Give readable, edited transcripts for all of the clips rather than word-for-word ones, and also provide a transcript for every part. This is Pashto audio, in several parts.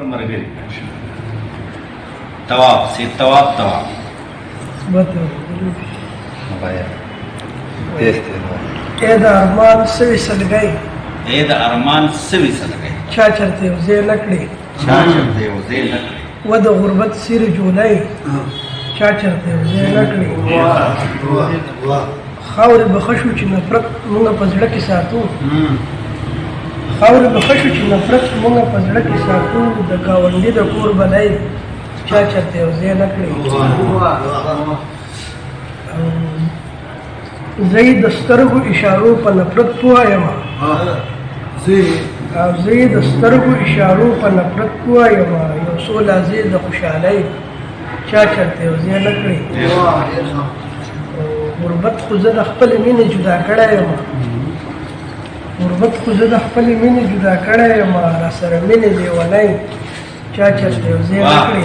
مرګري طواف سي طواف اے دا ارمان سوي سلګي چا چرته وزې نکړي و د غربت سیر جولای چا چرته وزې نکړي خاورې بخښو چې نفرت موږ په زړه کې ساتو خاورې بخښو چې نفرت موږ په زړه کې ساتو د ګاونډي د کور بلای چا چرته وزې نکړي زه د سترګو اشارو په نفرت پوه یم زه د سترګو اشارو په نفرت پوه یم یو څو لحظې د خوشحالۍ چا چرته وزې نکړي غربت خو زه د خپلې مینې جدا کړی یم را سره مینې لیونی چا چرته وزې نکړي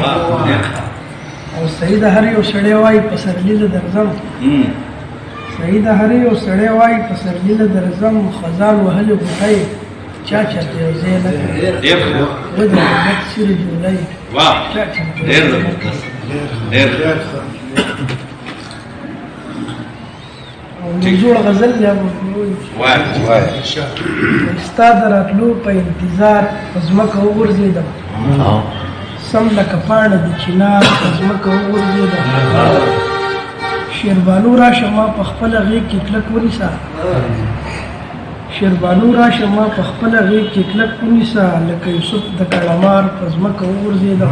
او صحیح د هر یو سړی وایي په سرلیزه درځم په سرلیزه درځم خزان وهلې غوټۍ چا چرته وزې نکړي و د غربت سیر جولۍ چا چرته جوړ غزل یا ستا د راتلو په انتظار په ځمکه وغورځېدم سم لکه پاڼه د چنار په ځمکه وغورځېدم شیربانو راشه ما په خپله غېږ کې کلک ونیسه لکه یوسف د کړمار په ځمکه وغورځېدم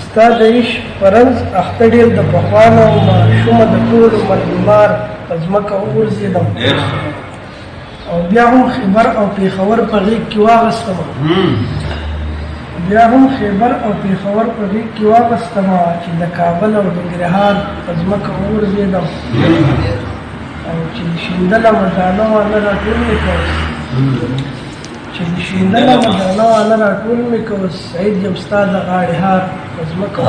ستا د عشق فرنز اخته ډېر د پخوا نه ومه شومه د ټولو مردمار په ځمکه وغورځېدم او بیا هم خیبر او پېښور په غېږ کې واغستمه چې د کابل او د ننګرهار په ځمکه وغورځېدم او چې د شیندله مردانه وانه راټول مې کوس سعید یم ستا د غاړې هار په ځمکه